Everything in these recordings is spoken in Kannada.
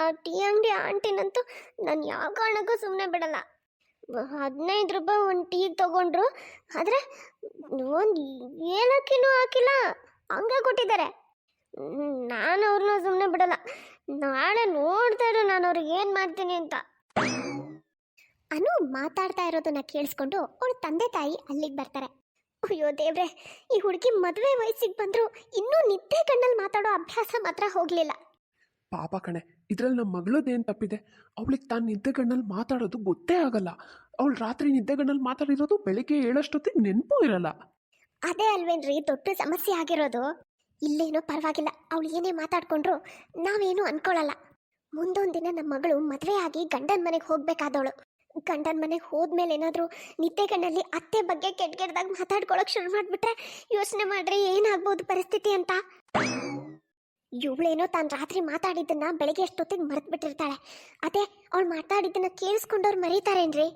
ಆ ಟೀ ಅಂಗಡಿ ಆಂಟಿನಂತೂ ನಾನು ಯಾವ ಕಾರಣಕ್ಕೂ ಸುಮ್ಮನೆ ಬಿಡಲ್ಲ. 15 ರೂಪಾಯಿ ಒಂದು ಟೀ ತಗೊಂಡ್ರು, ಆದರೆ ಒಂದು ಏಲಕ್ಕಿನೂ ಹಾಕಿಲ್ಲ, ಹಂಗೆ ಕೊಟ್ಟಿದ್ದಾರೆ. ನಾನು ಅವ್ರನ್ನ ಸುಮ್ಮನೆ ಬಿಡಲ್ಲ. ನಾಳೆ ನೋಡ್ತಾ ಇರೋ ನಾನು ಅವ್ರಿಗೆ ಏನು ಮಾಡ್ತೀನಿ ಅಂತ. ಅನು ಮಾತಾಡ್ತಾ ಇರೋದನ್ನ ಕೇಳಿಸ್ಕೊಂಡು ಅವಳ ತಂದೆ ತಾಯಿ ಅಲ್ಲಿಗೆ ಬರ್ತಾರೆ. ಅಯ್ಯೋ ದೇವ್ರೆ, ಈ ಹುಡುಗಿ ಮದುವೆ ವಯಸ್ಸಿಗೆ ಬಂದ್ರು ಇನ್ನೂ ನಿದ್ದೆ ಕಣ್ಣಲ್ಲಿ ಮಾತಾಡೋ ಅಭ್ಯಾಸ ಮಾತ್ರ ಹೋಗ್ಲಿಲ್ಲ. ಪಾಪ ಕಣೆ, ಇದ್ರಲ್ಲಿ ನಮ್ಮ ಮಗಳದ್ದೇನು ತಪ್ಪಿದೆ? ಅವಳಿಗೆ ತಾನು ನಿದ್ದೆಗಣ್ಣಲ್ಲಿ ಮಾತಾಡೋದು ಗೊತ್ತೇ ಆಗಲ್ಲ. ಅವಳು ರಾತ್ರಿ ನಿದ್ದೆಗಣ್ಣಲ್ಲಿ ಮಾತಾಡಿರೋದು ಬೆಳಿಗ್ಗೆ ಏಳಷ್ಟೊತ್ತಿಗೆ ನೆನಪು ಇರಲ್ಲ. ಅದೇ ಅಲ್ವೇನ್ರಿ ದೊಡ್ಡ ಸಮಸ್ಯೆ ಆಗಿರೋದು. ಇಲ್ಲೇನೋ ಪರವಾಗಿಲ್ಲ, ಅವಳು ಏನೇ ಮಾತಾಡ್ಕೊಂಡ್ರು ನಾವೇನು ಅನ್ಕೊಳ್ಳಲ್ಲ. ಮುಂದೊಂದು ದಿನ ನಮ್ಮ ಮಗಳು ಮದುವೆ ಆಗಿ ಗಂಡನ ಮನೆಗೆ ಹೋಗ್ಬೇಕಾದವಳು. ಗಂಡನ ಮನೆಗೆ ಹೋದ್ಮೇಲೆ ಏನಾದರೂ ನಿದ್ದೆ ಕಣ್ಣಲ್ಲಿ ಅತ್ತೆ ಬಗ್ಗೆ ಕೆಟ್ಟ ಕೆಟ್ಟದಾಗ ಮಾತಾಡ್ಕೊಳಕ್ ಶುರು ಮಾಡಿಬಿಟ್ರೆ ಯೋಚನೆ ಮಾಡ್ರಿ ಏನಾಗ್ಬೋದು ಪರಿಸ್ಥಿತಿ ಅಂತ. ಇವಳೇನೋ ತಾನು ರಾತ್ರಿ ಮಾತಾಡಿದ್ದನ್ನ ಬೆಳಗ್ಗೆ ಅಷ್ಟೊತ್ತಿಗೆ ಮರೆತು ಬಿಟ್ಟಿರ್ತಾಳೆ. ಅದೇ ಅವಳು ಮಾತಾಡಿದ್ದನ್ನ ಕೇಳಿಸ್ಕೊಂಡವ್ರು ಮರೀತಾರೇನ್ರಿ?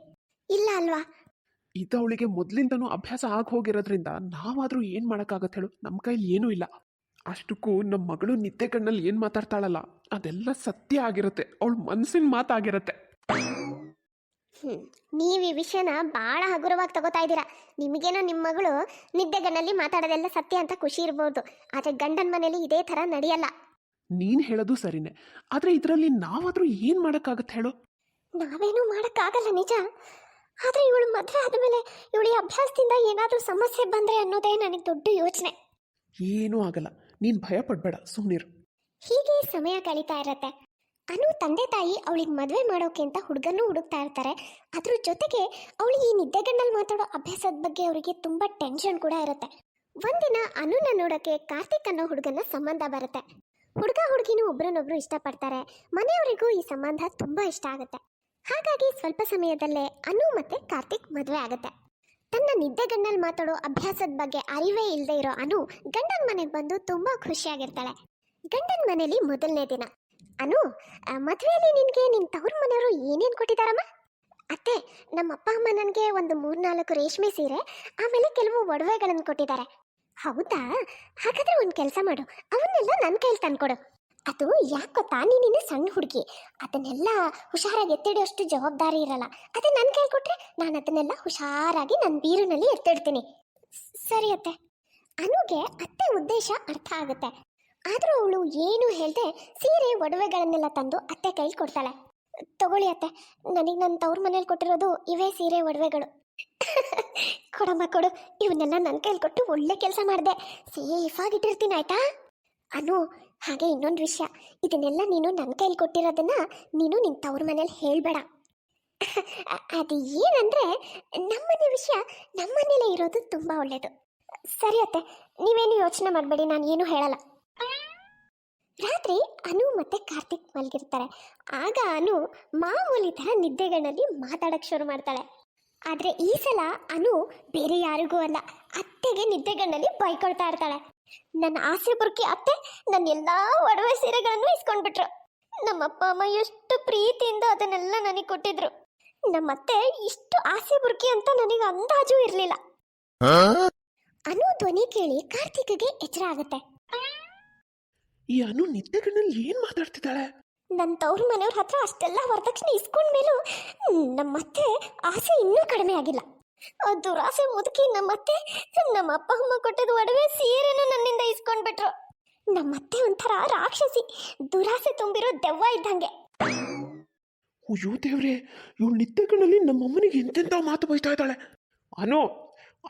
ಇಲ್ಲ ಅಲ್ವಾ? ಇದು ಅವಳಿಗೆ ಮೊದಲಿಂದನೂ ಅಭ್ಯಾಸ ಆಗಿ ಹೋಗಿರೋದ್ರಿಂದ ನಾವಾದರೂ ಏನು ಮಾಡೋಕ್ಕಾಗತ್ತೆ ಹೇಳು? ನಮ್ಮ ಕೈಲಿ ಏನೂ ಇಲ್ಲ. ಅಷ್ಟಕ್ಕೂ ನಮ್ಮ ಮಗಳು ನಿದ್ದೆ ಕಣ್ಣಲ್ಲಿ ಏನು ಮಾತಾಡ್ತಾಳಲ್ಲ, ಅದೆಲ್ಲ ಸತ್ಯ ಆಗಿರುತ್ತೆ. ಅವಳ ಮನಸ್ಸಿನ ಮಾತಾಗಿರುತ್ತೆ. ನೀವು ಈ ವಿಷಯನ ಭಾಳ ಹಗುರವಾಗಿ ತಗೋತಾ ಇದ್ದೀರಾ. ನಿಮಗೇನೋ ನಿಮ್ಮ ಮಗಳು ನಿದ್ದೆಗಣ್ಣಲ್ಲಿ ಮಾತಾಡೋದೆಲ್ಲ ಸತ್ಯ ಅಂತ ಖುಷಿ ಇರ್ಬೋದು, ಆದರೆ ಗಂಡನ ಮನೇಲಿ ಇದೇ ಥರ ನಡೆಯಲ್ಲ. ನೀನು ಹೇಳೋದು ಸರಿನೇ, ಆದರೆ ಇದರಲ್ಲಿ ನಾವಾದರೂ ಏನು ಮಾಡೋಕ್ಕಾಗತ್ತೆ ಹೇಳು? ನಾವೇನೂ ಮಾಡೋಕ್ಕಾಗಲ್ಲ ನಿಜ. ಆದರೆ ಇವಳು ಮದುವೆ ಆದಮೇಲೆ ಇವಳಿ ಅಭ್ಯಾಸದಿಂದ ಏನಾದರೂ ಸಮಸ್ಯೆ ಬಂದರೆ ಅನ್ನೋದೇ ನನಗೆ ದೊಡ್ಡ ಯೋಚನೆ. ಏನೂ ಆಗಲ್ಲ, ನೀನು ಭಯ ಪಡಬೇಡ, ಸುಮ್ಮನಿರು. ಹೀಗೆ ಸಮಯ ಕಳೀತಾ ಇರತ್ತೆ. ಅನು ತಂದೆ ತಾಯಿ ಅವಳಿಗೆ ಮದುವೆ ಮಾಡೋಕೆ ಅಂತ ಹುಡುಗನೂ ಹುಡುಕ್ತಾ ಇರ್ತಾರೆ. ಅದ್ರ ಜೊತೆಗೆ ಅವಳಿಗೆ ಈ ನಿದ್ದೆಗಣ್ಣಲ್ಲಿ ಮಾತಾಡೋ ಅಭ್ಯಾಸದ ಬಗ್ಗೆ ಅವರಿಗೆ ತುಂಬ ಟೆನ್ಷನ್ ಕೂಡ ಇರುತ್ತೆ. ಒಂದಿನ ಅನುನ ನೋಡೋಕ್ಕೆ ಕಾರ್ತಿಕ್ ಅನ್ನೋ ಹುಡುಗನ ಸಂಬಂಧ ಬರುತ್ತೆ. ಹುಡುಗ ಹುಡುಗಿನೂ ಒಬ್ರನ್ನೊಬ್ರು ಇಷ್ಟಪಡ್ತಾರೆ. ಮನೆಯವರಿಗೂ ಈ ಸಂಬಂಧ ತುಂಬ ಇಷ್ಟ ಆಗುತ್ತೆ. ಹಾಗಾಗಿ ಸ್ವಲ್ಪ ಸಮಯದಲ್ಲೇ ಅನು ಮತ್ತೆ ಕಾರ್ತಿಕ್ ಮದುವೆ ಆಗುತ್ತೆ. ತನ್ನ ನಿದ್ದೆಗಣ್ಣಲ್ಲಿ ಮಾತಾಡೋ ಅಭ್ಯಾಸದ ಬಗ್ಗೆ ಅರಿವೇ ಇಲ್ಲದೆ ಇರೋ ಅನು ಗಂಡನ ಮನೆಗೆ ಬಂದು ತುಂಬ ಖುಷಿಯಾಗಿರ್ತಾಳೆ. ಗಂಡನ ಮನೇಲಿ ಮೊದಲನೇ ದಿನ. ಅನು, ಮದುವೆಯಲ್ಲಿ ನಿನಗೆ ನಿನ್ನ ತವ್ರ ಮನೆಯವರು ಏನೇನು ಕೊಟ್ಟಿದ್ದಾರಮ್ಮ? ಅತ್ತೆ, ನಮ್ಮ ಅಪ್ಪ ಅಮ್ಮ ನನಗೆ ಒಂದು 3-4 ರೇಷ್ಮೆ ಸೀರೆ, ಆಮೇಲೆ ಕೆಲವು ಒಡವೆಗಳನ್ನು ಕೊಟ್ಟಿದ್ದಾರೆ. ಹೌದಾ? ಹಾಗಾದ್ರೆ ಒಂದು ಕೆಲಸ ಮಾಡು, ಅವನ್ನೆಲ್ಲ ನನ್ನ ಕೈಲಿ ತಂದ್ಕೊಡು. ಅದು ಯಾಕೆ ಗೊತ್ತಾ, ನೀನಿನ್ನು ಸಣ್ಣ ಹುಡುಗಿ, ಅದನ್ನೆಲ್ಲ ಹುಷಾರಾಗಿ ಎತ್ತಿಡೋಷ್ಟು ಜವಾಬ್ದಾರಿ ಇರಲ್ಲ. ಅದೇ ನನ್ನ ಕೈಲಿ ಕೊಟ್ಟರೆ ನಾನು ಅದನ್ನೆಲ್ಲ ಹುಷಾರಾಗಿ ನನ್ನ ಬೀರಿನಲ್ಲಿ ಎತ್ತಿಡ್ತೀನಿ. ಸರಿ ಅತ್ತೆ. ಅನುಗೆ ಅತ್ತೆ ಉದ್ದೇಶ ಅರ್ಥ ಆಗುತ್ತೆ. ಆದರೂ ಅವಳು ಏನು ಹೇಳ್ದೆ ಸೀರೆ ಒಡವೆಗಳನ್ನೆಲ್ಲ ತಂದು ಅತ್ತೆ ಕೈಲಿ ಕೊಡ್ತಾಳೆ. ತಗೊಳ್ಳಿ ಅತ್ತೆ, ನನಗೆ ನನ್ನ ತವ್ರ ಮನೇಲಿ ಕೊಟ್ಟಿರೋದು ಇವೇ ಸೀರೆ ಒಡವೆಗಳು. ಕೊಡಮ್ಮ ಕೊಡು, ಇವನ್ನೆಲ್ಲ ನನ್ನ ಕೈಲಿ ಕೊಟ್ಟು ಒಳ್ಳೆ ಕೆಲಸ ಮಾಡಿದೆ, ಸೇಫಾಗಿಟ್ಟಿರ್ತೀನಿ ಆಯ್ತಾ? ಅನು, ಹಾಗೆ ಇನ್ನೊಂದು ವಿಷಯ, ಇದನ್ನೆಲ್ಲ ನೀನು ನನ್ನ ಕೈಲಿ ಕೊಟ್ಟಿರೋದನ್ನ ನೀನು ನಿನ್ನ ತವ್ರ ಮನೇಲಿ ಹೇಳಬೇಡ. ಅದು ಏನಂದರೆ ನಮ್ಮನೆ ವಿಷಯ ನಮ್ಮನೇಲೇ ಇರೋದು ತುಂಬ ಒಳ್ಳೆಯದು. ಸರಿ ಅತ್ತೆ, ನೀವೇನು ಯೋಚನೆ ಮಾಡಬೇಡಿ, ನಾನು ಏನೂ ಹೇಳಲ್ಲ. ರಾತ್ರಿ ಅನು ಮತ್ತೆ ಕಾರ್ತಿಕ್ ಮಲಗಿರ್ತಾರೆ. ಆಗ ಅನು ಮಾಮೂಲಿ ಥರ ನಿದ್ದೆಗಣ್ಣಲ್ಲಿ ಮಾತಾಡಕ್ಕೆ ಶುರು ಮಾಡ್ತಾಳೆ. ಆದರೆ ಈ ಸಲ ಅನು ಬೇರೆ ಯಾರಿಗೂ ಅಲ್ಲ, ಅತ್ತೆಗೆ ನಿದ್ದೆಗಣ್ಣಲ್ಲಿ ಬೈಕೊಳ್ತಾ ಇರ್ತಾಳೆ. ನನ್ನ ಆಸೆ ಬುರ್ಕಿ ಅತ್ತೆ ನನ್ನ ಎಲ್ಲ ಒಡವೆ ಸೀರೆಗಳನ್ನು ಇಸ್ಕೊಂಡ್ಬಿಟ್ರು. ನಮ್ಮ ಅಪ್ಪ ಅಮ್ಮ ಎಷ್ಟು ಪ್ರೀತಿಯಿಂದ ಅದನ್ನೆಲ್ಲ ನನಗೆ ಕೊಟ್ಟಿದ್ರು. ನಮ್ಮ ಅತ್ತೆ ಇಷ್ಟು ಆಸೆ ಬುರ್ಕಿ ಅಂತ ನನಗೆ ಅಂದಾಜು ಇರಲಿಲ್ಲ. ಅನು ಧ್ವನಿ ಕೇಳಿ ಕಾರ್ತಿಕ್ಗೆ ಎಚ್ಚರ ಆಗುತ್ತೆ. ಈ ಅನು ನಿದ್ದೆಗಣ್ಣಲ್ಲಿ ಏನು ಮಾತಾಡ್ತಿದ್ದಾಳೆ? ನನ್ನ ತವ್ರ ಮನೆಯವ್ರ ಹತ್ರ ಅಷ್ಟೆಲ್ಲ ವರದಕ್ಷಿಣೆ ಇಸ್ಕೊಂಡ್ಮೇಲೂ ನಮ್ಮತ್ತೆ ಆಸೆ ಇನ್ನೂ ಕಡಿಮೆ ಆಗಿಲ್ಲ. ದುರಾಸೆ ಮುದುಕಿ ನಮ್ಮತ್ತೆ ನಮ್ಮ ಅಪ್ಪ ಅಮ್ಮ ಕೊಟ್ಟಿದ್ದು ಒಡವೆ ಸೀರೆನೂ ನನ್ನಿಂದ ಇಸ್ಕೊಂಡ್ಬಿಟ್ರು. ನಮ್ಮತ್ತೆ ಒಂಥರ ರಾಕ್ಷಸಿ, ದುರಾಸೆ ತುಂಬಿರೋ ದೆವ್ವ ಇದ್ದಂಗೆ. ಅಯ್ಯೋ ದೇವ್ರೆ, ಇವಳು ನಿದ್ದೆಗಣ್ಣಲ್ಲಿ ನಮ್ಮಮ್ಮನಿಗೆ ಎಂತೆಂಥ ಮಾತು ಬೈತಾ ಇದ್ದಾಳೆ. ಅನು,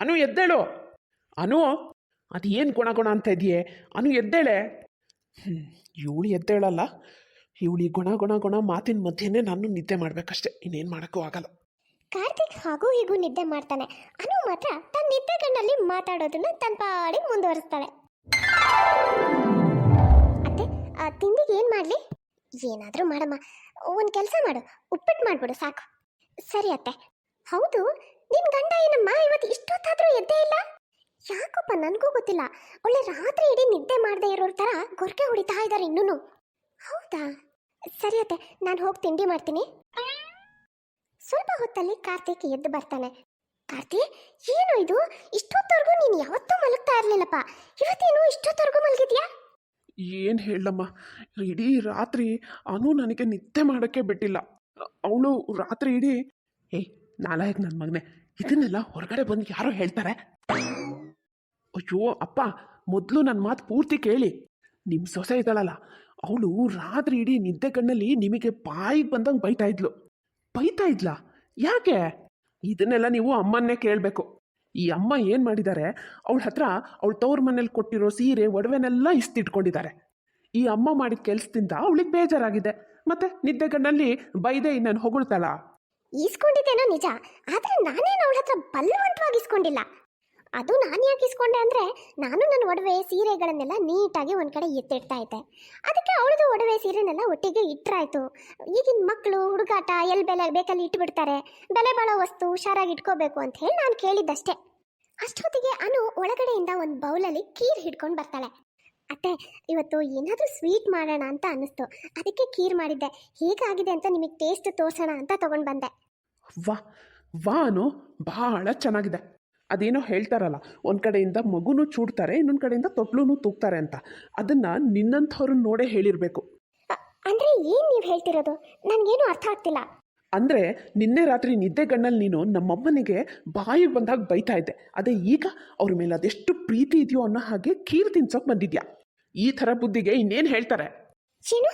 ಅನು ಎದ್ದೇಳು. ಅನು, ಅದು ಏನು ಗುಣ ಅಂತ ಇದೆಯೇ? ಅನು ಎದ್ದೇಳೆ. ಇವಳು ಎದ್ದೇಳಲ್ಲ. ಇವಳು ಈ ಗುಣ ಮಾತಿನ ಮಧ್ಯೆನೇ ನಾನು ನಿದ್ದೆ ಮಾಡಬೇಕಷ್ಟೆ, ಇನ್ನೇನು ಮಾಡೋಕ್ಕೂ ಆಗಲ್ಲ. ಕಾರ್ತಿಕ್ ಹಾಗೂ ಹೀಗೂ ನಿದ್ದೆ ಮಾಡ್ತಾನೆ. ಅನು ಮಾತ್ರ ತನ್ನ ನಿದ್ದೆ ಕಣ್ಣಲ್ಲಿ ಮಾತಾಡೋದನ್ನ ತನ್ನ ಪಾಡಿಗೆ ಮುಂದುವರಿಸ್ತಾಳೆ. ಅತ್ತೆ, ತಿಂಡಿಗೆ ಏನು ಮಾಡಲಿ? ಏನಾದರೂ ಮಾಡಮ್ಮ. ಒಂದು ಕೆಲಸ ಮಾಡು, ಉಪ್ಪಿಟ್ಟು ಮಾಡಿಬಿಡು ಸಾಕು. ಸರಿ ಅತ್ತೆ. ಹೌದು, ನಿನ್ನ ಗಂಡ ಏನಮ್ಮ ಇವತ್ತು ಇಷ್ಟೊತ್ತಾದರೂ ಎದ್ದೇ ಇಲ್ಲ? ಯಾಕಪ್ಪ, ನನಗೂ ಗೊತ್ತಿಲ್ಲ. ಒಳ್ಳೆ ರಾತ್ರಿ ಇಡೀ ನಿದ್ದೆ ಮಾಡದೇ ಇರೋರ ಥರ ಗೊರಕೆ ಹೊಡಿತಾ ಇದ್ದಾರೆ ಇನ್ನೂ. ಹೌದಾ? ಸರಿ ಅತ್ತೆ, ನಾನು ಹೋಗಿ ತಿಂಡಿ ಮಾಡ್ತೀನಿ. ಸ್ವಲ್ಪ ಹೊತ್ತಲ್ಲಿ ಕಾರ್ತಿಕ್ ಎದ್ದು ಬರ್ತಾನೆ. ಕಾರ್ತಿ, ಏನು ಇದು? ಇಷ್ಟೊತ್ತವರೆಗೂ ನೀನು ಯಾವತ್ತೂ ಮಲಗ್ತಾ ಇರಲಿಲ್ಲಪ್ಪ, ಇವತ್ತೇನು ಇಷ್ಟೊತ್ತವರೆಗೂ ಮಲಗಿದ್ಯಾ? ಏನು ಹೇಳಮ್ಮ, ಇಡೀ ರಾತ್ರಿ ಅನು ನನಗೆ ನಿದ್ದೆ ಮಾಡೋಕ್ಕೆ ಬಿಟ್ಟಿಲ್ಲ. ಅವಳು ರಾತ್ರಿ ಇಡೀ ಏಯ್ ನಾಲಾಯಕ್ ನನ್ನ ಮಗನೇ, ಇದನ್ನೆಲ್ಲ ಹೊರಗಡೆ ಬಂದು ಯಾರೋ ಹೇಳ್ತಾರೆ. ಅಯ್ಯೋ ಅಪ್ಪ, ಮೊದಲು ನನ್ನ ಮಾತು ಪೂರ್ತಿ ಕೇಳಿ. ನಿಮ್ಮ ಸೊಸೆ ಇದ್ದಾಳಲ್ಲ, ಅವಳು ರಾತ್ರಿ ಇಡೀ ನಿದ್ದೆ ಕಣ್ಣಲ್ಲಿ ನಿಮಗೆ ಬಾಯಿಗೆ ಬಂದಂಗೆ ಬೈತಾ ಇದ್ಲಾ? ಯಾಕೆ? ಇದನ್ನೆಲ್ಲ ನೀವು ಅಮ್ಮನ್ನೇ ಕೇಳಬೇಕು. ಈ ಅಮ್ಮ ಏನು ಮಾಡಿದ್ದಾರೆ, ಅವಳ ಹತ್ರ ಅವಳ ತವ್ರ ಮನೇಲಿ ಕೊಟ್ಟಿರೋ ಸೀರೆ ಒಡವೆನೆಲ್ಲ ಇಸ್ತಿಟ್ಕೊಂಡಿದ್ದಾರೆ. ಈ ಅಮ್ಮ ಮಾಡಿದ ಕೆಲಸದಿಂದ ಅವಳಿಗೆ ಬೇಜಾರಾಗಿದೆ. ಮತ್ತೆ ನಿದ್ದೆ ಕಣ್ಣಲ್ಲಿ ಬೈದೆ ಇನ್ನನ್ನು ಹೊಗಳ್ತಾಳ? ಈಸ್ಕೊಂಡಿದ್ದೇನೋ ನಿಜ, ಆದ್ರೆ ನಾನೇನು ಅವಳ ಹತ್ರ ಬಲವಂತವಾಗಿ ಇಸ್ಕೊಂಡಿಲ್ಲ. ಅದು ನಾನು ಯಾಕೆ ಇಸ್ಕೊಂಡೆ ಅಂದರೆ, ನಾನು ನನ್ನ ಒಡವೆ ಸೀರೆಗಳನ್ನೆಲ್ಲ ನೀಟಾಗಿ ಒಂದು ಕಡೆ ಎತ್ತಿಡ್ತಾ ಇದ್ದೆ. ಅದಕ್ಕೆ ಅವಳದು ಒಡವೆ ಸೀರೆನೆಲ್ಲ ಒಟ್ಟಿಗೆ ಇಟ್ಟರಾಯ್ತು. ಈಗಿನ ಮಕ್ಕಳು ಹುಡುಗಾಟ ಎಲ್ಲಿ ಬೇಕಲ್ಲಿ ಇಟ್ಬಿಡ್ತಾರೆ. ಬೆಲೆ ಬಾಳೋ ವಸ್ತು ಹುಷಾರಾಗಿ ಇಟ್ಕೋಬೇಕು ಅಂತ ಹೇಳಿ ನಾನು ಕೇಳಿದ್ದಷ್ಟೇ. ಅಷ್ಟೊತ್ತಿಗೆ ಅನು ಒಳಗಡೆಯಿಂದ ಒಂದು ಬೌಲಲ್ಲಿ ಖೀರ್ ಹಿಡ್ಕೊಂಡು ಬರ್ತಾಳೆ. ಅತ್ತೆ, ಇವತ್ತು ಏನಾದರೂ ಸ್ವೀಟ್ ಮಾಡೋಣ ಅಂತ ಅನ್ನಿಸ್ತು, ಅದಕ್ಕೆ ಖೀರ್ ಮಾಡಿದ್ದೆ. ಹೇಗಾಗಿದೆ ಅಂತ ನಿಮಗೆ ಟೇಸ್ಟ್ ತೋರಿಸೋಣ ಅಂತ ತೊಗೊಂಡು ಬಂದೆ. ವಾನು ಬಹಳ ಚೆನ್ನಾಗಿದೆ. ಅದೇನೋ ಹೇಳ್ತಾರಲ್ಲ, ಒಂದು ಕಡೆಯಿಂದ ಮಗುನೂ ಚೂಡ್ತಾರೆ, ಇನ್ನೊಂದು ಕಡೆಯಿಂದ ತೊಟ್ಲೂ ತೂಗ್ತಾರೆ ಅಂತ. ಅದನ್ನು ನಿನ್ನಂಥವ್ರನ್ನ ನೋಡೇ ಹೇಳಿರಬೇಕು. ಅಂದರೆ ಏನು ನೀವು ಹೇಳ್ತಿರೋದು? ನನಗೇನು ಅರ್ಥ ಆಗ್ತಿಲ್ಲ. ಅಂದರೆ ನಿನ್ನೆ ರಾತ್ರಿ ನಿದ್ದೆ ಗಣ್ಣಲ್ಲಿ ನೀನು ನಮ್ಮಮ್ಮನಿಗೆ ಬಾಯಿಗೆ ಬಂದಾಗ ಬೈತಾ ಇದ್ದೆ. ಅದೇ ಈಗ ಅವ್ರ ಮೇಲೆ ಅದೆಷ್ಟು ಪ್ರೀತಿ ಇದೆಯೋ ಅನ್ನೋ ಹಾಗೆ ಖೀರ್ ತಿನ್ಸೋಕೆ ಬಂದಿದ್ಯಾ. ಈ ಥರ ಬುದ್ಧಿಗೆ ಇನ್ನೇನು ಹೇಳ್ತಾರೆ? ಚೀನು,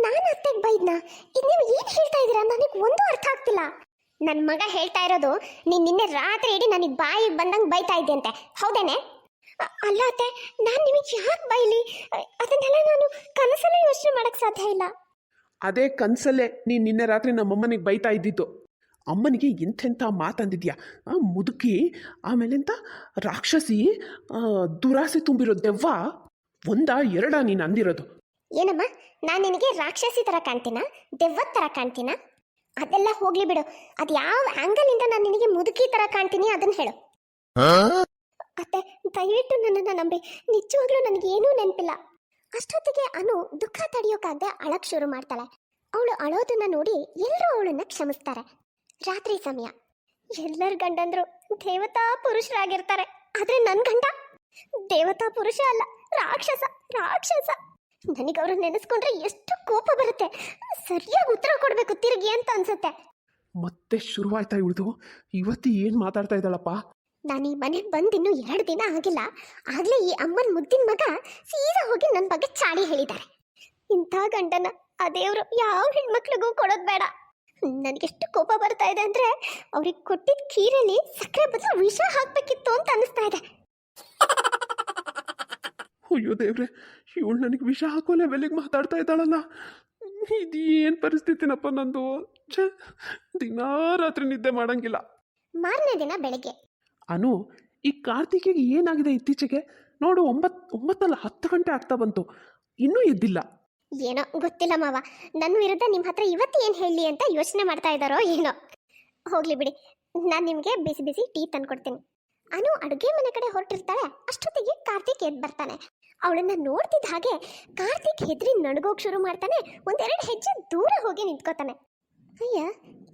ನಾನು ಅತ್ತೆಗೆ ಬೈದ್ನಾ? ಇದು ನೀವು ಏನು ಹೇಳ್ತಾ ಇದ್ದೀರಾ? ನನಗೆ ಒಂದು ಅರ್ಥ ಆಗ್ತಿಲ್ಲ. ನನ್ನ ಮಗ ಹೇಳ್ತಾ ಇರೋದು, ನೀನು ನಿನ್ನೆ ರಾತ್ರಿ ಇಡೀ ನನಗೆ ಬಾಯಿಗೆ ಬಂದಂಗೆ ಬೈತಾ ಇದ್ದೆ ಅಂತೆ, ಹೌದೇನೆ? ಅಲ್ಲ ಅತ್ತೆ, ನಾನು ನಿಮಗೆ ಯಾಕೆ ಬೈಲಿ? ಅದನ್ನೆಲ್ಲ ನಾನು ಕನಸಲ್ಲೇ ಯೋಚನೆ ಮಾಡೋಕ್ಕೆ ಸಾಧ್ಯ ಇಲ್ಲ. ಅದೇ ಕನಸಲ್ಲೇ ನೀನು ನಿನ್ನೆ ರಾತ್ರಿ ನಮ್ಮಮ್ಮನಿಗೆ ಬೈತಾ ಇದ್ದಿದ್ದು. ಅಮ್ಮನಿಗೆ ಎಂಥೆಂಥ ಮಾತಂದಿದ್ಯಾ, ಮುದುಕಿ, ಆಮೇಲೆಂತ ರಾಕ್ಷಸಿ, ದುರಾಸೆ ತುಂಬಿರೋ ದೆವ್ವ, ಒಂದಾ ಎರಡ ನೀನು ಅಂದಿರೋದು? ಏನಮ್ಮ, ನಾನು ನಿನಗೆ ರಾಕ್ಷಸಿ ಥರ ಕಾಣ್ತೀನ, ದೆವ್ವದ ಥರ ಕಾಣ್ತೀನ? ಅದೆಲ್ಲ ಹೋಗ್ಲಿ ಬಿಡು. ಅದು ಯಾವ ಆ್ಯಂಗಲಿಂದ ನಾನು ನಿನಗೆ ಮುದುಕಿ ಥರ ಕಾಣ್ತೀನಿ ಅದನ್ನು ಹೇಳು. ಅತ್ತೆ, ದಯವಿಟ್ಟು ನನ್ನನ್ನು ನಂಬಿ, ನಿಜವಾಗ್ಲೂ ನನಗೇನೂ ನೆನಪಿಲ್ಲ. ಅಷ್ಟೊತ್ತಿಗೆ ಅನು ದುಃಖ ತಡೆಯೋಕ್ಕಾಗದೆ ಅಳಕ್ ಶುರು ಮಾಡ್ತಾಳೆ. ಅವಳು ಅಳೋದನ್ನ ನೋಡಿ ಎಲ್ಲರೂ ಅವಳನ್ನ ಕ್ಷಮಿಸ್ತಾರೆ. ರಾತ್ರಿ ಸಮಯ, ಎಲ್ಲರ ಗಂಡಂದ್ರು ದೇವತಾ ಪುರುಷರಾಗಿರ್ತಾರೆ. ಆದ್ರೆ ನನ್ನ ಗಂಡ ದೇವತಾ ಪುರುಷ ಅಲ್ಲ, ರಾಕ್ಷಸ. ನನಗೆ ಅವ್ರನ್ನ ನೆನೆಸ್ಕೊಂಡ್ರೆ ಎಷ್ಟು ಕೋಪ ಬರುತ್ತೆ. ಸರಿಯಾಗಿ ಉತ್ತರ ಕೊಡಬೇಕು ತಿರುಗಿ ಅಂತ ಅನ್ಸುತ್ತೆ. ಮತ್ತೆ ಶುರುವಾಯ್ತಾ ಇವಳು? ಇವತ್ತು ಏನು ಮಾತಾಡ್ತಾ ಇದ್ದಾಳಪ್ಪ? ನಾನು ಈ ಮನೆಗೆ ಬಂದಿನ್ನೂ 2 ದಿನ ಆಗಿಲ್ಲ, ಆಗಲೇ ಈ ಅಮ್ಮನ ಮುದ್ದಿನ ಮಗ ಸೀದಾ ಹೋಗಿ ನನ್ನ ಬಗ್ಗೆ ಚಾಡಿ ಹೇಳಿದ್ದಾರೆ. ಇಂಥ ಗಂಡನ ಆ ದೇವರು ಯಾವ ಹೆಣ್ಮಕ್ಳಿಗೂ ಕೊಡೋದು ಬೇಡ. ನನಗೆಷ್ಟು ಕೋಪ ಬರ್ತಾ ಇದೆ ಅಂದರೆ, ಅವ್ರಿಗೆ ಕೊಟ್ಟಿದ್ದ ಖೀರಲ್ಲಿ ಸಕ್ಕರೆ ಬದಲು ವಿಷ ಹಾಕಬೇಕಿತ್ತು ಅಂತ ಅನಿಸ್ತಾ ಇದೆ. ಅಯ್ಯೋ ದೇವ್ರೆ, ಇವಳು ನನಗೆ ವಿಷ ಹಾಕೋ ಲೆವೆಲಿಗೆ ಮಾತಾಡ್ತಾ ಇದ್ದಾಳಲ್ಲ. ಇದು ಏನು ಪರಿಸ್ಥಿತಿನಪ್ಪ ನಂದು? ದಿನಾ ರಾತ್ರಿ ನಿದ್ದೆ ಮಾಡಂಗಿಲ್ಲ. ಮಾರನೇ ದಿನ ಬೆಳಗ್ಗೆ, ಅನು, ಈ ಕಾರ್ತಿಕಿಗೆ ಏನಾಗಿದೆ ಇತ್ತೀಚೆಗೆ? ನೋಡು, 9 10 ಗಂಟೆ ಆಗ್ತಾ ಬಂತು, ಇನ್ನೂ ಎದ್ದಿಲ್ಲ. ಏನೋ ಗೊತ್ತಿಲ್ಲ ಮಾವ, ನನ್ನ ವಿರುದ್ಧ ನಿಮ್ಮ ಹತ್ರ ಇವತ್ತು ಏನು ಹೇಳಲಿ ಅಂತ ಯೋಚನೆ ಮಾಡ್ತಾ ಇದ್ದಾರೋ ಏನೋ. ಹೋಗ್ಲಿ ಬಿಡಿ, ನಾನು ನಿಮಗೆ ಬಿಸಿ ಬಿಸಿ ಟೀ ತಂದ್ಕೊಡ್ತೀನಿ. ಅನು ಅಡುಗೆ ಮನೆ ಕಡೆ ಹೊರಟಿರ್ತಾಳೆ. ಅಷ್ಟೊತ್ತಿಗೆ ಕಾರ್ತಿಕ್ ಎದ್ದು ಬರ್ತಾನೆ. ಅವಳನ್ನ ನೋಡ್ತಿದ್ದ ಹಾಗೆ ಕಾರ್ತಿಕ್ ಹೆದ್ರಿ ನಡ್ಗೋಕ್ ಶುರು ಮಾಡ್ತಾನೆ. 1-2 ಹೆಜ್ಜೆ ದೂರ ಹೋಗಿ ನಿಂತ್ಕೋತಾನೆ. ಅಯ್ಯ,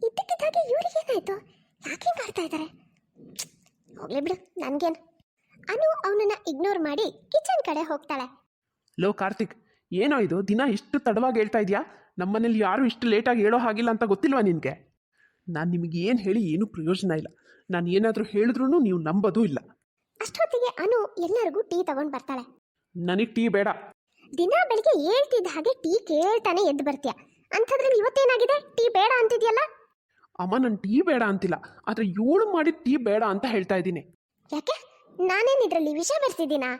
ಇದ್ದಕ್ಕಿದ್ದಾಗೆ ಇವ್ರಿಗೆ ಏನಾಯ್ತು? ಯಾಕೆ ಮಾಡ್ತಾ ಇದ್ದಾರೆ? ಹೋಗ್ಲಿ ಬಿಡು, ನನ್ಗೇನು. ಅನು ಅವನನ್ನ ಇಗ್ನೋರ್ ಮಾಡಿ ಕಿಚನ್ ಕಡೆ ಹೋಗ್ತಾಳೆ. ಲೋ ಕಾರ್ತಿಕ್, ಏನೋ ಇದು ದಿನ ಇಷ್ಟು ತಡವಾಗಿ ಹೇಳ್ತಾ ಇದೆಯಾ? ನಮ್ಮನೇಲಿ ಯಾರೂ ಇಷ್ಟು ಲೇಟಾಗಿ ಹೇಳೋ ಹಾಗಿಲ್ಲ ಅಂತ ಗೊತ್ತಿಲ್ವಾ ನಿನಗೆ? ನಾನು ನಿಮಗೆ ಏನು ಹೇಳಿ ಏನೂ ಪ್ರಯೋಜನ ಇಲ್ಲ. ನಾನು ಏನಾದರೂ ಹೇಳಿದ್ರೂ ನೀವು ನಂಬೋದೂ ಇಲ್ಲ. ಅಷ್ಟೊತ್ತಿಗೆ ಅನು ಎಲ್ಲರಿಗೂ ಟೀ ತಗೊಂಡು ಬರ್ತಾಳೆ. ನನಗೆ ಟೀ ಬೇಡ. ದಿನ ಬೆಳಿಗ್ಗೆ ಹೇಳ್ತಿದ್ದ ಹಾಗೆ ಟೀ ಕೇಳ್ತಾನೆ ಎದ್ದು ಬರ್ತೀಯ. ಅಂಥದ್ರಲ್ಲಿ ಇವತ್ತೇನಾಗಿದೆ? ಟೀ ಬೇಡ ಅಂತಿದ್ಯಲ್ಲ? ಅಮ್ಮ, ನಾನು ಟೀ ಬೇಡ ಅಂತಿಲ್ಲ, ಆದರೆ ಇವಳು ಮಾಡಿದ ಟೀ ಬೇಡ ಅಂತ ಹೇಳ್ತಾ ಇದ್ದೀನಿ. ಯಾಕೆ? ನಾನೇನು ಇದರಲ್ಲಿ ವಿಷ ಬೆರೆಸಿದ್ದೀನಾ?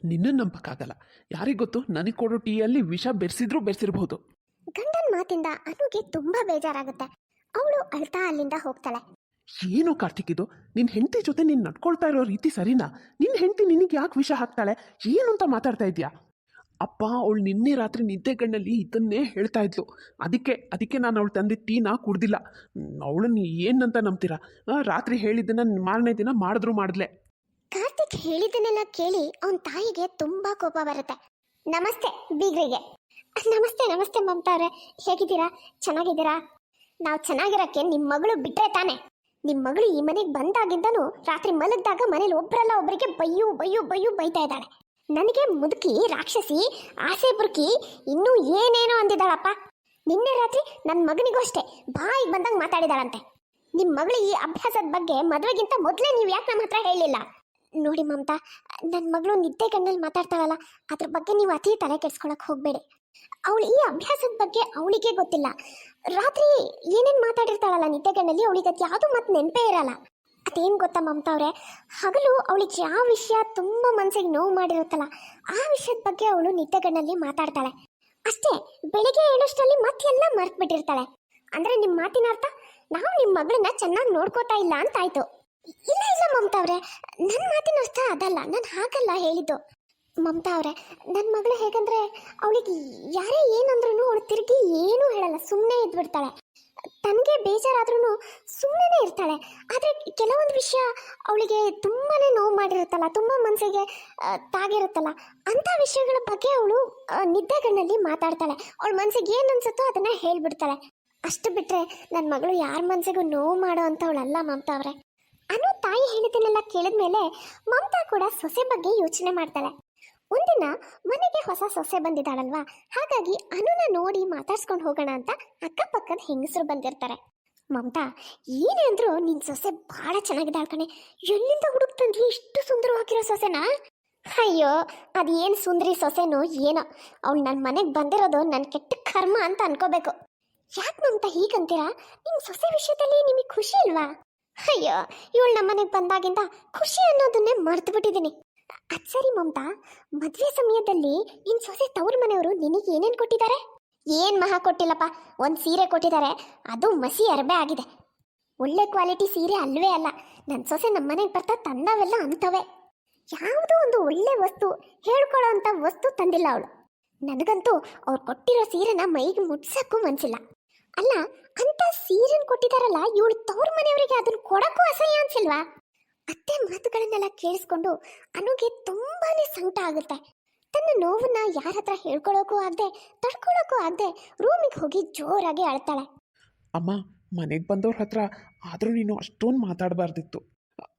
ನಿನ್ನನ್ನು ನಂಬಕ್ಕಾಗಲ್ಲ. ಯಾರಿಗೆ ಗೊತ್ತು, ನನಗೆ ಕೊಡೋ ಟೀಯಲ್ಲಿ ವಿಷ ಬೆರೆಸಿರ್ಬಹುದು. ಗಂಡನ ಮಾತಿಂದ ಅನುಗೆ ತುಂಬಾ ಬೇಜಾರಾಗುತ್ತೆ. ಅವಳು ಅಳ್ತಾ ಅಲ್ಲಿಂದ ಹೋಗ್ತಾಳೆ. ಏನೋ ಕಾರ್ತಿಕ್, ಇದು ನಿನ್ನ ಹೆಂಡತಿ ಜೊತೆ ನೀನು ನಡ್ಕೊಳ್ತಾ ಇರೋ ರೀತಿ ಸರಿನಾ? ನಿನ್ನ ಹೆಂಡತಿ ನಿನಗೆ ಯಾಕೆ ವಿಷ ಹಾಕ್ತಾಳೆ? ಏನು ಅಂತ ಮಾತಾಡ್ತಾ ಇದೆಯಾ? ಅಪ್ಪ, ಅವಳು ನಿನ್ನೆ ರಾತ್ರಿ ನಿದ್ದೆ ಗಣ್ಣಲ್ಲಿ ಇದನ್ನೇ ಹೇಳ್ತಾ ಇದ್ಲು. ಅದಕ್ಕೆ ನಾನು ಅವಳು ತಂದಿದ್ದ ಟೀನ ಕುಡ್ದಿಲ್ಲ. ಅವಳನ್ನ ಏನಂತ ನಂಬ್ತೀರಾ? ರಾತ್ರಿ ಹೇಳಿದ್ದನ್ನ ಮಾರನೇ ದಿನ ಮಾಡಿದ್ಲೆ. ಕಾರ್ತಿಕ್ ಹೇಳಿದ್ದನ್ನೆಲ್ಲ ಕೇಳಿ ಅವನ ತಾಯಿಗೆ ತುಂಬಾ ಕೋಪ ಬರುತ್ತೆ. ನಮಸ್ತೆ ಬೀಗ್ರಿಗೆ. ನಮಸ್ತೆ ಮಮತಾ ಅವರೇ, ಹೇಗಿದ್ದೀರಾ? ಚೆನ್ನಾಗಿದ್ದೀರಾ? ನಾವು ಚೆನ್ನಾಗಿರಕ್ಕೆ ನಿಮ್ಮ ಮಗಳು ಬಿಟ್ರೆ ತಾನೆ. ನಿಮ್ಮ ಮಗಳು ಈ ಮನೆಗೆ ಬಂದಾಗಿಂದನೂ ರಾತ್ರಿ ಮಲಗಿದಾಗ ಮನೇಲಿ ಒಬ್ಬರಲ್ಲ ಒಬ್ಬರಿಗೆ ಬೈಯು ಬೈತಾ ಇದ್ದಾಳೆ. ನನಗೆ ಮುದುಕಿ ರಾಕ್ಷಸಿ ಆಸೆ ಬುರ್ಕಿ ಇನ್ನೂ ಏನೇನೋ ಅಂದಿದ್ದಾಳಪ್ಪ. ನಿನ್ನೆ ರಾತ್ರಿ ನನ್ನ ಮಗನಿಗೂ ಅಷ್ಟೇ ಬಾಯಿಗೆ ಬಂದಂಗೆ ಮಾತಾಡಿದಾಳಂತೆ. ನಿಮ್ಮ ಮಗಳು ಈ ಅಭ್ಯಾಸದ ಬಗ್ಗೆ ಮದುವೆಗಿಂತ ಮೊದಲೇ ನೀವು ಯಾಕೆ ನಮ್ಮ ಹತ್ರ ಹೇಳಿಲ್ಲ? ನೋಡಿ ಮಮತಾ, ನನ್ನ ಮಗಳು ನಿದ್ದೆ ಗಣ್ಣಲ್ಲಿ ಮಾತಾಡ್ತಾಳಲ್ಲ, ಅದ್ರ ಬಗ್ಗೆ ನೀವು ಅತಿ ತಲೆ ಕೆಡ್ಸ್ಕೊಳಕ್ ಹೋಗ್ಬೇಡಿ. ಅವಳು ಈ ಅಭ್ಯಾಸದ ಬಗ್ಗೆ ಅವಳಿಗೆ ಗೊತ್ತಿಲ್ಲ. ರಾತ್ರಿ ಏನೇನು ಮಾತಾಡಿರ್ತಾಳಲ್ಲ ನಿದ್ದೆ ಗಣ್ಣಲ್ಲಿ, ಅವಳಿಗೆ ಅದು ಯಾವುದು ಮತ್ತೆ ನೆನಪೇ ಇರಲ್ಲ. ಅದೇನು ಗೊತ್ತಾ ಮಮತಾ ಅವರೇ, ಹಗಲು ಅವಳಿಗೆ ಯಾವ ವಿಷಯ ತುಂಬ ಮನಸ್ಸಿಗೆ ನೋವು ಮಾಡಿರುತ್ತಲ್ಲ ಆ ವಿಷಯದ ಬಗ್ಗೆ ಅವಳು ನಿದ್ದೆಗಣ್ಣಲ್ಲಿ ಮಾತಾಡ್ತಾಳೆ ಅಷ್ಟೇ. ಬೆಳಿಗ್ಗೆ ಹೇಳೋಷ್ಟರಲ್ಲಿ ಮತ್ತೆಲ್ಲ ಮರ್ತು ಬಿಟ್ಟಿರ್ತಾಳೆ. ಅಂದ್ರೆ ನಿಮ್ಮ ಮಾತಿನ ಅರ್ಥ ನಾವು ನಿಮ್ಮ ಮಗಳನ್ನ ಚೆನ್ನಾಗಿ ನೋಡ್ಕೋತಾ ಇಲ್ಲ ಅಂತಾಯ್ತು. ಇಲ್ಲ ಇಲ್ಲ ಮಮತಾ ಅವರೇ, ನನ್ನ ಮಾತಿನ ಅರ್ಥ ಅದಲ್ಲ, ನಾನು ಹಾಗಲ್ಲ ಹೇಳಿದ್ದು. ಮಮತಾ ಅವರೇ, ನನ್ನ ಮಗಳು ಹೇಗಂದ್ರೆ ಅವಳಿಗೆ ಯಾರೇ ಏನಂದ್ರೂ ಅವಳು ತಿರುಗಿ ಏನೂ ಹೇಳಲ್ಲ, ಸುಮ್ಮನೆ ಇದ್ಬಿಡ್ತಾಳೆ. ತನಗೆ ಬೇಜಾರಾದ್ರೂ ಸುಮ್ಮನೆ ಇರ್ತಾಳೆ. ಆದರೆ ಕೆಲವೊಂದು ವಿಷಯ ಅವಳಿಗೆ ತುಂಬಾ ನೋವು ಮಾಡಿರುತ್ತಲ್ಲ, ತುಂಬ ಮನಸ್ಸಿಗೆ ತಾಗಿರುತ್ತಲ್ಲ, ಅಂಥ ವಿಷಯಗಳ ಬಗ್ಗೆ ಅವಳು ನಿದ್ದೆಗಣ್ಣಲ್ಲಿ ಮಾತಾಡ್ತಾಳೆ. ಅವಳ ಮನಸ್ಸಿಗೆ ಏನು ಅನ್ಸುತ್ತೋ ಅದನ್ನು ಹೇಳ್ಬಿಡ್ತಾಳೆ. ಅಷ್ಟು ಬಿಟ್ಟರೆ ನನ್ನ ಮಗಳು ಯಾರ ಮನಸ್ಸಿಗೂ ನೋವು ಮಾಡೋ ಅಂಥವಳಲ್ಲ ಮಮತಾ ಅವರೇ. ಅನು ತಾಯಿ ಹೇಳಿದ್ದನ್ನೆಲ್ಲ ಕೇಳಿದ್ಮೇಲೆ ಮಮತಾ ಕೂಡ ಸೊಸೆ ಬಗ್ಗೆ ಯೋಚನೆ ಮಾಡ್ತಾಳೆ. ಒಂದಿನ ಮನೆಗೆ ಹೊಸ ಸೊಸೆ ಬಂದಿದ್ದಾಳಲ್ವಾ, ಹಾಗಾಗಿ ಅನುನ ನೋಡಿ ಮಾತಾಡ್ಸ್ಕೊಂಡು ಹೋಗೋಣ ಅಂತ ಅಕ್ಕಪಕ್ಕದ ಹೆಂಗಸರು ಬಂದಿರ್ತಾರೆ. ಮಮತಾ, ಏನೇ ಅಂದ್ರು ನಿನ್ ಸೊಸೆ ಬಹಳ ಚೆನ್ನಾಗಿದ್ದಾಳ ಕಣೆ, ಎಲ್ಲಿಂದ ಹುಡುಕ್ತಂದ್ರಿ ಇಷ್ಟು ಸುಂದರವಾಗಿರೋ ಸೊಸೆನಾ? ಅಯ್ಯೋ, ಅದೇನು ಸುಂದರಿ ಸೊಸೆನೋ ಏನೋ, ಅವಳು ನನ್ನ ಮನೆಗೆ ಬಂದಿರೋದು ನನ್ನ ಕೆಟ್ಟ ಕರ್ಮ ಅಂತ ಅನ್ಕೋಬೇಕು. ಯಾಕೆ ಮಮತಾ ಹೀಗಂತೀರಾ? ನಿಮ್ಮ ಸೊಸೆ ವಿಷಯದಲ್ಲಿ ನಿಮಗೆ ಖುಷಿ ಇಲ್ವಾ? ಅಯ್ಯೋ, ಇವಳು ನಮ್ಮ ಮನೆಗೆ ಬಂದಾಗಿಂದ ಖುಷಿ ಅನ್ನೋದನ್ನೇ ಮರ್ತು ಬಿಟ್ಟಿದ್ದೀನಿ. ಅದ್ ಸರಿ ಮಮತಾ, ಮದ್ವೆ ಸಮಯದಲ್ಲಿ ನಿನ್ ಸೊಸೆ ತವ್ರ ಮನೆಯವರು ನಿನಗೆ ಏನೇನು ಕೊಟ್ಟಿದ್ದಾರೆ? ಏನ್ ಮಹಾ ಕೊಟ್ಟಿಲ್ಲಪ್ಪ, ಒಂದು ಸೀರೆ ಕೊಟ್ಟಿದ್ದಾರೆ, ಅದು ಮಸಿ ಅರ್ಬೆ ಆಗಿದೆ. ಒಳ್ಳೆ ಕ್ವಾಲಿಟಿ ಸೀರೆ ಅಲ್ವೇ ಅಲ್ಲ. ನನ್ನ ಸೊಸೆ ನಮ್ಮ ಮನೆಗೆ ಬರ್ತಾ ತಂದವೆಲ್ಲ ಅಂತವೆ. ಯಾವುದೋ ಒಂದು ಒಳ್ಳೆ ವಸ್ತು, ಹೇಳ್ಕೊಳ್ಳೋ ಅಂತ ವಸ್ತು ತಂದಿಲ್ಲ ಅವಳು. ನನಗಂತೂ ಅವ್ರು ಕೊಟ್ಟಿರೋ ಸೀರೆನ ಮೈಗೆ ಮುಟ್ಸಕ್ಕೂ ಮನ್ಸಿಲ್ಲ. ಅಲ್ಲ, ಅಂತ ಸೀರೆನ ಕೊಟ್ಟಿದಾರಲ್ಲ, ಇವಳು ತವ್ರ ಮನೆಯವರಿಗೆ ಅದನ್ನ ಕೊಡಕ್ಕೂ ಅಸಹ್ಯ ಅನ್ಸಿಲ್ವಾ? ಅತ್ತೆ ಮಾತುಗಳನ್ನೆಲ್ಲ ಕೇಳಿಸ್ಕೊಂಡು ಅನುಗೆ ತುಂಬಾನೇ ಸಂಕಟ ಆಗುತ್ತೆ. ತನ್ನ ನೋವನ್ನ ಯಾರ ಹತ್ರ ಹೇಳ್ಕೊಳ್ಳೋಕ್ಕೂ ಆಗದೆ ತಡ್ಕೊಳ್ಳೋಕ್ಕೂ ಆಗದೆ ರೂಮಿಗೆ ಹೋಗಿ ಜೋರಾಗಿ ಅಳ್ತಾಳೆ. ಅಮ್ಮ, ಮನೆಗೆ ಬಂದವ್ರ ಹತ್ರ ಆದರೂ ನೀನು ಅಷ್ಟೊಂದು ಮಾತಾಡಬಾರ್ದಿತ್ತು.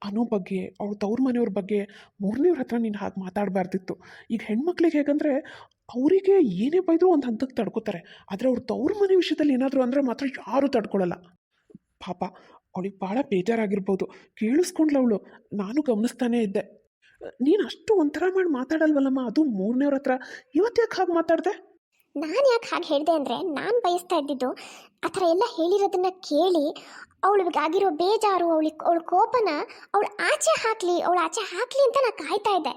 ಅನು ಬಗ್ಗೆ, ಅವಳು ತವ್ರ ಮನೆಯವ್ರ ಬಗ್ಗೆ, ಮೂರನೇವ್ರ ಹತ್ರ ನೀನು ಹಾಗೆ ಮಾತಾಡಬಾರ್ದಿತ್ತು. ಈಗ ಹೆಣ್ಮಕ್ಳಿಗೆ ಹೇಗಂದರೆ ಅವರಿಗೆ ಏನೇ ಬೈದರೂ ಒಂದು ಹಂತಕ್ಕೆ ತಡ್ಕೋತಾರೆ, ಆದರೆ ಅವ್ರ ತವ್ರ ಮನೆ ವಿಷಯದಲ್ಲಿ ಏನಾದರೂ ಅಂದರೆ ಮಾತ್ರ ಯಾರೂ ತಡ್ಕೊಳ್ಳಲ್ಲ. ಪಾಪ ಅವಳಿಗೆ ಭಾಳ ಬೇಜಾರಾಗಿರ್ಬೋದು, ಕೇಳಿಸ್ಕೊಂಡ್ಲ ಅವಳು. ನಾನು ಗಮನಿಸ್ತಾನೇ ಇದ್ದೆ. ನೀನು ಅಷ್ಟು ಒಂಥರ ಮಾಡಿ ಮಾತಾಡಲ್ವಲ್ಲಮ್ಮ, ಅದು ಮೂರನೇವ್ರ ಹತ್ರ. ಇವತ್ತ್ಯಾಕೆ ಹಾಗೆ ಮಾತಾಡಿದೆ? ನಾನು ಯಾಕೆ ಹಾಗೆ ಹೇಳಿದೆ ಅಂದರೆ, ನಾನು ಬಯಸ್ತಾ ಇದ್ದಿದ್ದು ಆ ಥರ ಎಲ್ಲ ಹೇಳಿರೋದನ್ನ ಕೇಳಿ ಅವಳಿಗಾಗಿರೋ ಬೇಜಾರು, ಅವಳ ಕೋಪನ ಅವಳು ಆಚೆ ಹಾಕಲಿ ಅಂತ ನಾನು ಕಾಯ್ತಾ ಇದ್ದೆ.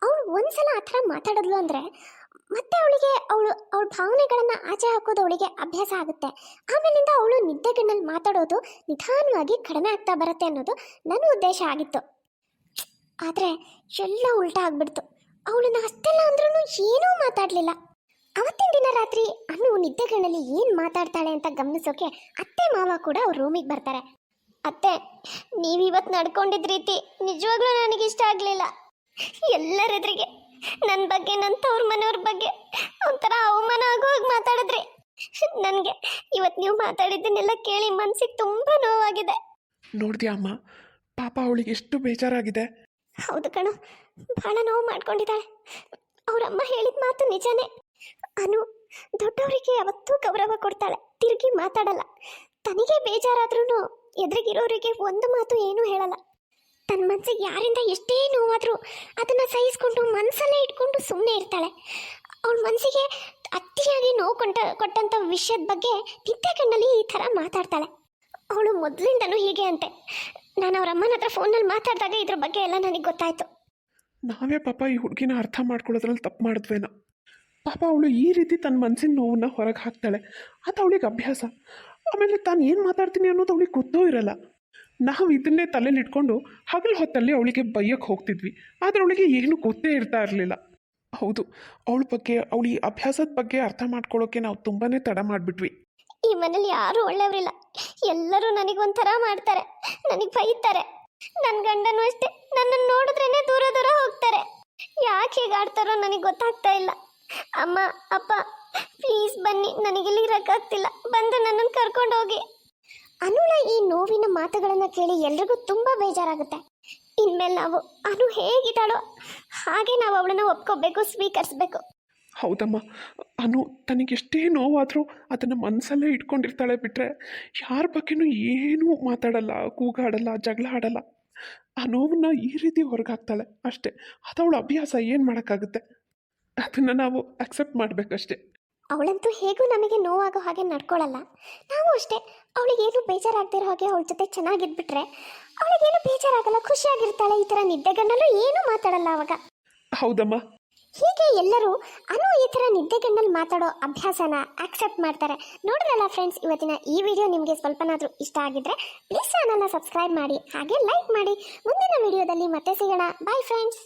ಅವಳು ಒಂದ್ಸಲ ಆ ಥರ ಮಾತಾಡಿದ್ಲು ಅಂದರೆ ಮತ್ತೆ ಅವಳ ಭಾವನೆಗಳನ್ನು ಆಚೆ ಹಾಕೋದು ಅವಳಿಗೆ ಅಭ್ಯಾಸ ಆಗುತ್ತೆ. ಆಮೇಲಿಂದ ಅವಳು ನಿದ್ದೆಗಣ್ಣಲ್ಲಿ ಮಾತಾಡೋದು ನಿಧಾನವಾಗಿ ಕಡಿಮೆ ಆಗ್ತಾ ಬರುತ್ತೆ ಅನ್ನೋದು ನನ್ನ ಉದ್ದೇಶ ಆಗಿತ್ತು. ಆದರೆ ಎಲ್ಲ ಉಲ್ಟಾ ಆಗ್ಬಿಡ್ತು. ಅವಳನ್ನ ಅಷ್ಟೆಲ್ಲ ಅಂದ್ರೂ ಏನೂ ಮಾತಾಡಲಿಲ್ಲ. ಅವತ್ತಿನ ದಿನ ರಾತ್ರಿ ಅನ್ನು ನಿದ್ದೆಗಣ್ಣಲ್ಲಿ ಏನು ಮಾತಾಡ್ತಾಳೆ ಅಂತ ಗಮನಿಸೋಕೆ ಅತ್ತೆ ಮಾವ ಕೂಡ ಅವ್ರ ರೂಮಿಗೆ ಬರ್ತಾರೆ. ಅತ್ತೆ, ನೀವಿವತ್ತು ನಡ್ಕೊಂಡಿದ್ದ ರೀತಿ ನಿಜವಾಗ್ಲೂ ನನಗಿಷ್ಟ ಆಗಲಿಲ್ಲ. ಎಲ್ಲರೆದ್ರಿಗೆ ನನ್ನ ಬಗ್ಗೆ, ನನ್ನ ತವ್ರ ಮನೆಯವ್ರ ಬಗ್ಗೆ ಒಂಥರ ಅವಮಾನ ಆಗೋಗಿ ಮಾತಾಡಿದ್ರಿ. ನನಗೆ ಇವತ್ತು ನೀವು ಮಾತಾಡಿದ್ದನ್ನೆಲ್ಲ ಕೇಳಿ ಮನಸ್ಸಿಗೆ ತುಂಬ ನೋವಾಗಿದೆ. ನೋಡಿದ್ಯಾ ಅಮ್ಮ, ಪಾಪ ಅವಳಿಗೆ ಎಷ್ಟು ಬೇಜಾರಾಗಿದೆ. ಹೌದು ಕಣೋ, ಭಾಳ ನೋವು ಮಾಡ್ಕೊಂಡಿದ್ದಾಳೆ. ಅವರಮ್ಮ ಹೇಳಿದ ಮಾತು ನಿಜಾನೇ. ಅನು ದೊಡ್ಡವರಿಗೆ ಯಾವತ್ತೂ ಗೌರವ ಕೊಡ್ತಾಳೆ, ತಿರುಗಿ ಮಾತಾಡಲ್ಲ. ತನಗೆ ಬೇಜಾರಾದ್ರೂ ಎದುರಿಗಿರೋರಿಗೆ ಒಂದು ಮಾತು ಏನೂ ಹೇಳಲ್ಲ. ತನ್ನ ಮನಸ್ಸಿಗೆ ಯಾರಿಂದ ಎಷ್ಟೇ ನೋವಾದರೂ ಅದನ್ನು ಸಹಿಸ್ಕೊಂಡು ಮನಸ್ಸಲ್ಲೇ ಇಟ್ಕೊಂಡು ಸುಮ್ಮನೆ ಇರ್ತಾಳೆ. ಅವಳ ಮನಸ್ಸಿಗೆ ಅತಿಯಾಗಿ ನೋವು ಕೊಟ್ಟಂಥ ವಿಷಯದ ಬಗ್ಗೆ ನಿದ್ದೆ ಕಣ್ಣಲ್ಲಿ ಈ ಥರ ಮಾತಾಡ್ತಾಳೆ. ಅವಳು ಮೊದಲಿಂದನೂ ಹೀಗೆ ಅಂತೆ. ನಾನು ಅವ್ರ ಅಮ್ಮನ ಹತ್ರ ಫೋನಲ್ಲಿ ಮಾತಾಡಿದಾಗ ಇದ್ರ ಬಗ್ಗೆ ಎಲ್ಲ ನನಗೆ ಗೊತ್ತಾಯಿತು. ನಾವೇ ಪಾಪ ಈ ಹುಡುಗಿನ ಅರ್ಥ ಮಾಡ್ಕೊಳ್ಳೋದ್ರಲ್ಲಿ ತಪ್ಪು ಮಾಡಿದ್ವೇನೋ. ಪಾಪ ಅವಳು ಈ ರೀತಿ ತನ್ನ ಮನಸ್ಸಿನ ನೋವನ್ನು ಹೊರಗೆ ಹಾಕ್ತಾಳೆ, ಅದು ಅವಳಿಗೆ ಅಭ್ಯಾಸ. ಆಮೇಲೆ ತಾನು ಏನು ಮಾತಾಡ್ತೀನಿ ಅನ್ನೋದು ಅವಳಿಗೆ ಗೊತ್ತೂ ಇರಲ್ಲ. ನಾವು ಇದನ್ನೇ ತಲೆಯಲ್ಲಿ ಇಟ್ಕೊಂಡು ಹಗಲು ಹೊತ್ತಲ್ಲಿ ಅವಳಿಗೆ ಬೈಯಕ್ಕೆ ಹೋಗ್ತಿದ್ವಿ, ಆದರೆ ಅವಳಿಗೆ ಏನೂ ಗೊತ್ತೇ ಇರ್ತಾ ಇರಲಿಲ್ಲ. ಹೌದು, ಅವಳ ಬಗ್ಗೆ, ಅವಳ ಈ ಅಭ್ಯಾಸದ ಬಗ್ಗೆ ಅರ್ಥ ಮಾಡ್ಕೊಳ್ಳೋಕೆ ನಾವು ತುಂಬಾ ತಡ ಮಾಡಿಬಿಟ್ವಿ. ಈ ಮನೇಲಿ ಯಾರೂ ಒಳ್ಳೆಯವರಿಲ್ಲ. ಎಲ್ಲರೂ ನನಗೊಂಥರ ಮಾಡ್ತಾರೆ, ನನಗೆ ಬೈತಾರೆ. ನನ್ನ ಗಂಡನೂ ಅಷ್ಟೇ, ನನ್ನನ್ನು ನೋಡಿದ್ರೇನೆ ದೂರ ದೂರ ಹೋಗ್ತಾರೆ. ಯಾಕೆ ಹೀಗೆ ಆಡ್ತಾರೋ ನನಗೆ ಗೊತ್ತಾಗ್ತಾ ಇಲ್ಲ. ಅಮ್ಮ, ಅಪ್ಪ, ಪ್ಲೀಸ್ ಬನ್ನಿ, ನನಗಿಲ್ಲಿ ಇರೋಕ್ಕಾಗ್ತಿಲ್ಲ, ಬಂದು ನನ್ನನ್ನು ಕರ್ಕೊಂಡು ಹೋಗಿ. ಅನುಳ ಈ ನೋವಿನ ಮಾತುಗಳನ್ನು ಕೇಳಿ ಎಲ್ರಿಗೂ ತುಂಬ ಬೇಜಾರಾಗುತ್ತೆ. ಇನ್ಮೇಲೆ ನಾವು ಅನು ಹೇಗಿದ್ದಾಳೋ ಹಾಗೆ ನಾವು ಅವಳನ್ನ ಒಪ್ಕೋಬೇಕು, ಸ್ವೀಕರಿಸ್ಬೇಕು. ಹೌದಮ್ಮ, ಅನು ತನಗೆಷ್ಟೇ ನೋವಾದರೂ ಅದನ್ನು ಮನಸ್ಸಲ್ಲೇ ಇಟ್ಕೊಂಡಿರ್ತಾಳೆ ಬಿಟ್ಟರೆ ಯಾರ ಬಗ್ಗೆನೂ ಏನೂ ಮಾತಾಡಲ್ಲ, ಕೂಗಾಡಲ್ಲ, ಜಗಳ ಆಡಲ್ಲ. ಆ ನೋವನ್ನ ಈ ರೀತಿ ಹೊರಗಾಕ್ತಾಳೆ ಅಷ್ಟೇ. ಅದು ಅವಳ ಅಭ್ಯಾಸ, ಏನು ಮಾಡೋಕ್ಕಾಗುತ್ತೆ. ಅದನ್ನು ನಾವು ಅಕ್ಸೆಪ್ಟ್ ಮಾಡಬೇಕಷ್ಟೆ. ಅವಳಂತೂ ಹೇಗೂ ನಮಗೆ ನೋವಾಗೋ ಹಾಗೆ ನಡ್ಕೊಳ್ಳಲ್ಲ. ನಾವು ಅಷ್ಟೇ, ಅವಳಿಗೇನು ಬೇಜಾರಾಗದಿರೋ ಹಾಗೆ ಅವಳ ಜೊತೆ ಚೆನ್ನಾಗಿದ್ಬಿಟ್ರೆ ಅವಳಿಗೇನು ಬೇಜಾರಾಗಲ್ಲ, ಖುಷಿಯಾಗಿರ್ತಾಳೆ. ಈ ಥರ ನಿದ್ದೆಗಣ್ಣಲ್ಲೂ ಏನೂ ಮಾತಾಡಲ್ಲ ಅವಾಗ. ಹೌದಮ್ಮ. ಹೀಗೆ ಎಲ್ಲರೂ ಅನು ಈ ಥರ ನಿದ್ದೆಗಣ್ಣಲ್ಲಿ ಮಾತಾಡೋ ಅಭ್ಯಾಸನ ಆಕ್ಸೆಪ್ಟ್ ಮಾಡ್ತಾರೆ. ನೋಡಿದ್ರಲ್ಲ ಫ್ರೆಂಡ್ಸ್, ಇವತ್ತಿನ ಈ ವಿಡಿಯೋ ನಿಮಗೆ ಸ್ವಲ್ಪನಾದರೂ ಇಷ್ಟ ಆಗಿದ್ರೆ ಪ್ಲೀಸ್ ಚಾನಲ್ನ ಸಬ್ಸ್ಕ್ರೈಬ್ ಮಾಡಿ, ಹಾಗೆ ಲೈಕ್ ಮಾಡಿ. ಮುಂದಿನ ವಿಡಿಯೋದಲ್ಲಿ ಮತ್ತೆ ಸಿಗೋಣ. Bye friends.